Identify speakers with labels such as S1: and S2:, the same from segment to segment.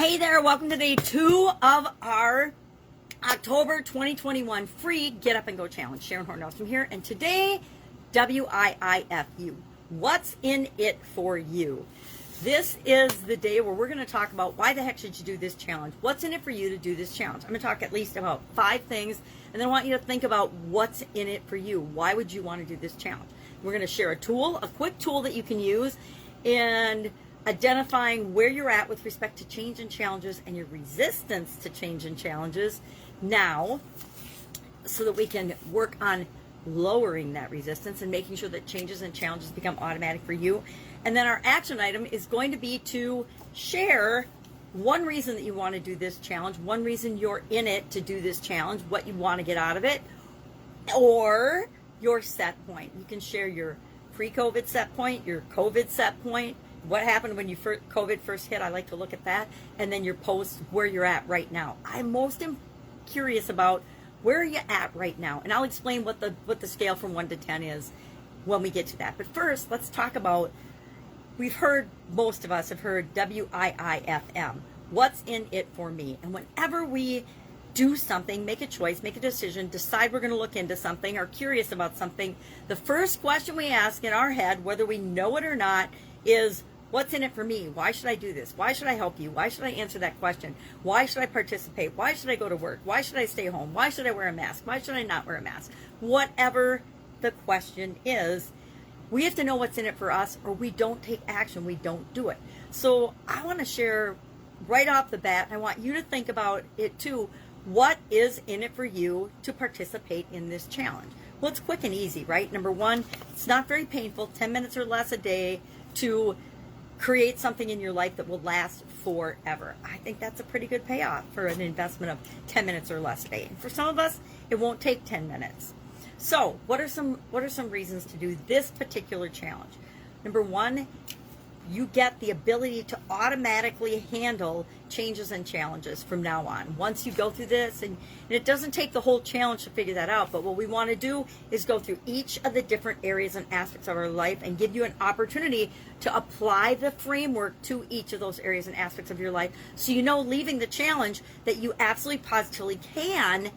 S1: Hey there, welcome to day 2 of our October 2021 free Get Up and Go Challenge. Sharon Horne-Ellstrom here, and today, WIIFU. What's in it for you? This is the day where we're going to talk about why the heck should you do this challenge? What's in it for you to do this challenge? I'm going to talk at least about 5 things, and then I want you to think about what's in it for you. Why would you want to do this challenge? We're going to share a tool, a quick tool that you can use, and identifying where you're at with respect to change and challenges and your resistance to change and challenges now, so that we can work on lowering that resistance and making sure that changes and challenges become automatic for you. And then our action item is going to be to share one reason that you want to do this challenge, one reason you're in it to do this challenge, what you want to get out of it, or your set point. You can share your pre-COVID set point, your COVID set point, what happened when COVID first hit. I like to look at that. And then your post, where you're at right now. I'm most curious about where are you at right now. And I'll explain what the scale from 1 to 10 is when we get to that. But first, let's talk about, most of us have heard WIIFM. What's in it for me? And whenever we do something, make a choice, make a decision, decide we're going to look into something, or curious about something, the first question we ask in our head, whether we know it or not, is, what's in it for me? Why should I do this? Why should I help you? Why should I answer that question? Why should I participate? Why should I go to work? Why should I stay home? Why should I wear a mask? Why should I not wear a mask? Whatever the question is, we have to know what's in it for us, or we don't take action. We don't do it. So I want to share right off the bat, I want you to think about it too. What is in it for you to participate in this challenge? Well, it's quick and easy, right? Number 1, it's not very painful, 10 minutes or less a day to create something in your life that will last forever. I think that's a pretty good payoff for an investment of 10 minutes or less a day. And for some of us, it won't take 10 minutes. So what are some reasons to do this particular challenge? Number 1, you get the ability to automatically handle changes and challenges from now on. Once you go through this, and it doesn't take the whole challenge to figure that out, but what we want to do is go through each of the different areas and aspects of our life and give you an opportunity to apply the framework to each of those areas and aspects of your life, so you know, leaving the challenge, that you absolutely positively can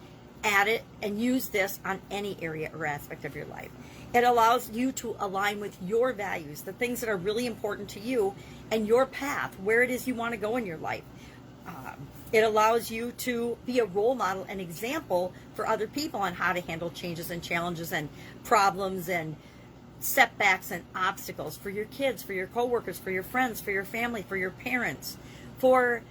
S1: add it and use this on any area or aspect of your life. It allows you to align with your values, the things that are really important to you, and your path, where it is you want to go in your life. It allows you to be a role model and example for other people on how to handle changes and challenges and problems and setbacks and obstacles for your kids, for your coworkers, for your friends, for your family, for your parents, for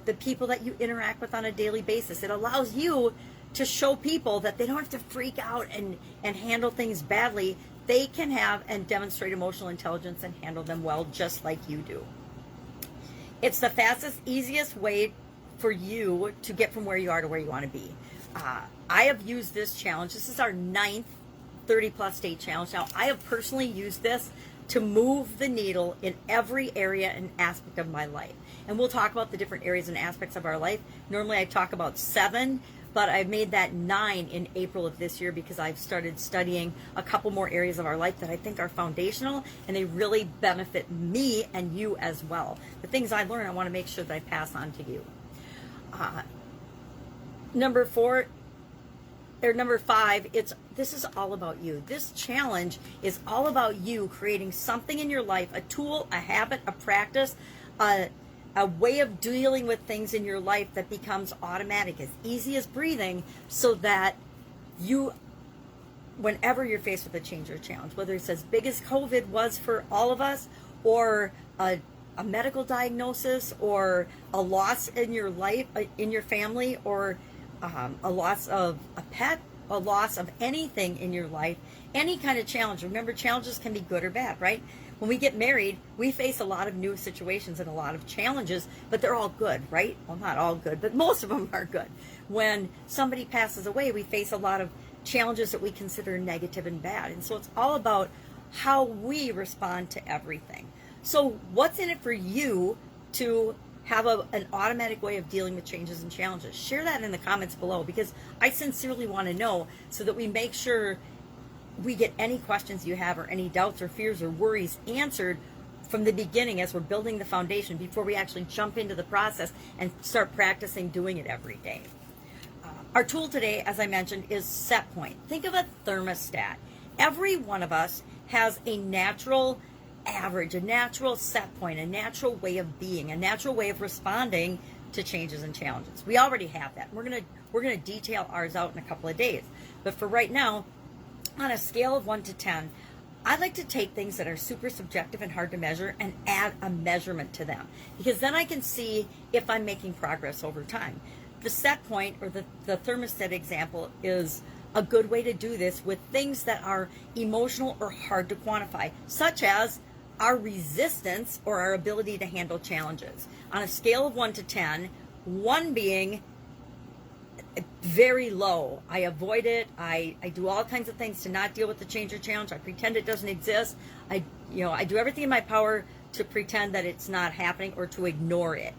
S1: the people that you interact with on a daily basis. It allows you to show people that they don't have to freak out and handle things badly. They can have and demonstrate emotional intelligence and handle them well, just like you do. It's the fastest, easiest way for you to get from where you are to where you want to be. I have used this challenge. This is our 9th 30-plus day challenge. Now, I have personally used this to move the needle in every area and aspect of my life. And we'll talk about the different areas and aspects of our life. Normally, I talk about 7, but I've made that 9 in April of this year because I've started studying a couple more areas of our life that I think are foundational, and they really benefit me and you as well. The things I learn, I want to make sure that I pass on to you. Number 5, this is all about you. This challenge is all about you creating something in your life, a tool, a habit, a practice, a way of dealing with things in your life that becomes automatic, as easy as breathing, so that you, whenever you're faced with a change or challenge, whether it's as big as COVID was for all of us, or a medical diagnosis, or a loss in your life, in your family, or a loss of a pet, a loss of anything in your life, any kind of challenge. Remember, challenges can be good or bad, right? When we get married, we face a lot of new situations and a lot of challenges, but they're all good, right? Well, not all good, but most of them are good. When somebody passes away, we face a lot of challenges that we consider negative and bad. And so it's all about how we respond to everything. So what's in it for you to have an automatic way of dealing with changes and challenges? Share that in the comments below, because I sincerely want to know, so that we make sure we get any questions you have, or any doubts or fears or worries answered from the beginning as we're building the foundation before we actually jump into the process and start practicing doing it every day. Our tool today, as I mentioned, is set point. Think of a thermostat. Every one of us has a natural average, a natural set point, a natural way of being, a natural way of responding to changes and challenges. We already have that. We're gonna detail ours out in a couple of days. But for right now, on a scale of 1 to 10, I like to take things that are super subjective and hard to measure and add a measurement to them, because then I can see if I'm making progress over time. The set point, or the thermostat example, is a good way to do this with things that are emotional or hard to quantify, such as our resistance or our ability to handle challenges. On a scale of 1 to 10, 1 being very low. I avoid it. I do all kinds of things to not deal with the change or challenge. I pretend it doesn't exist. I do everything in my power to pretend that it's not happening or to ignore it.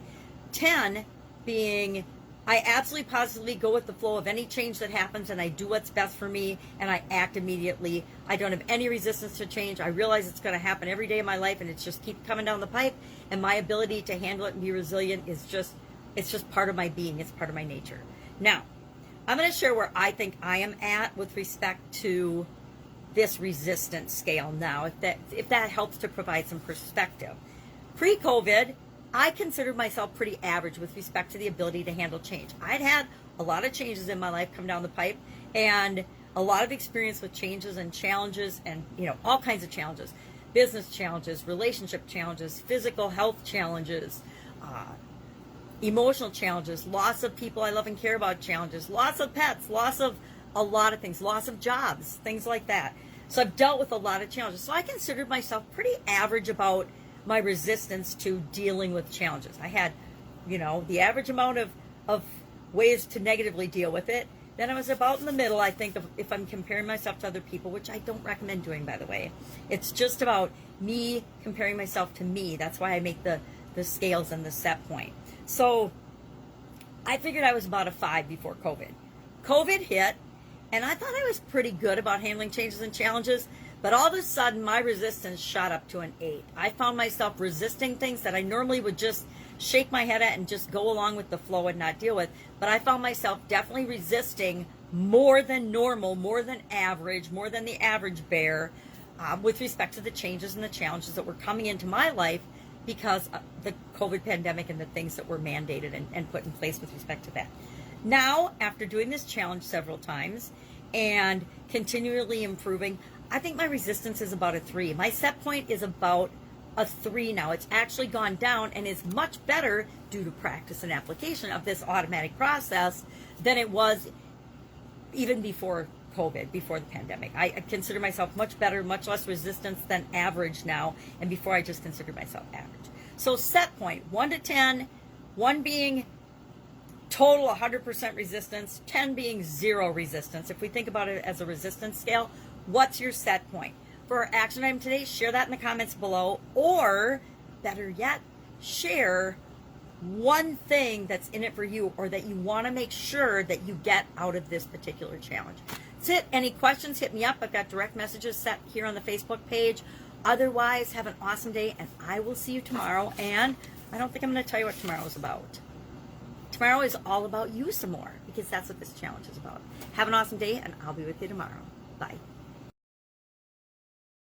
S1: 10 being I absolutely positively go with the flow of any change that happens, and I do what's best for me, and I act immediately. I don't have any resistance to change. I realize it's going to happen every day of my life, and it's just keep coming down the pipe, and my ability to handle it and be resilient is just part of my being. It's part of my nature. Now, I'm going to share where I think I am at with respect to this resistance scale now, if that helps to provide some perspective. Pre-COVID, I considered myself pretty average with respect to the ability to handle change. I'd had a lot of changes in my life come down the pipe, and a lot of experience with changes and challenges, and all kinds of challenges, business challenges, relationship challenges, physical health challenges, emotional challenges, loss of people I love and care about challenges, loss of pets, loss of a lot of things, loss of jobs, things like that. So I've dealt with a lot of challenges. So I considered myself pretty average about my resistance to dealing with challenges. I had, the average amount of ways to negatively deal with it. Then I was about in the middle, I think, if I'm comparing myself to other people, which I don't recommend doing, by the way. It's just about me comparing myself to me. That's why I make the scales and the set point. So I figured I was about a 5 before COVID. COVID hit, and I thought I was pretty good about handling changes and challenges. But all of a sudden, my resistance shot up to an 8. I found myself resisting things that I normally would just shake my head at and just go along with the flow and not deal with. But I found myself definitely resisting more than normal, more than average, more than the average bear with respect to the changes and the challenges that were coming into my life because of the COVID pandemic and the things that were mandated and put in place with respect to that. Now, after doing this challenge several times and continually improving, I think my resistance is about a 3. My set point is about a 3 now. It's actually gone down and is much better due to practice and application of this automatic process than it was even before COVID, before the pandemic. I consider myself much better, much less resistance than average now, and before I just considered myself average. So set point, 1 to 10, 1 being total 100% resistance, 10 being 0 resistance. If we think about it as a resistance scale, what's your set point? For our action item today, share that in the comments below, or better yet, share one thing that's in it for you or that you want to make sure that you get out of this particular challenge. That's it. Any questions, hit me up. I've got direct messages set here on the Facebook page. Otherwise, have an awesome day, and I will see you tomorrow. And I don't think I'm going to tell you what tomorrow is about. Tomorrow is all about you some more, because that's what this challenge is about. Have an awesome day, and I'll be with you tomorrow. Bye.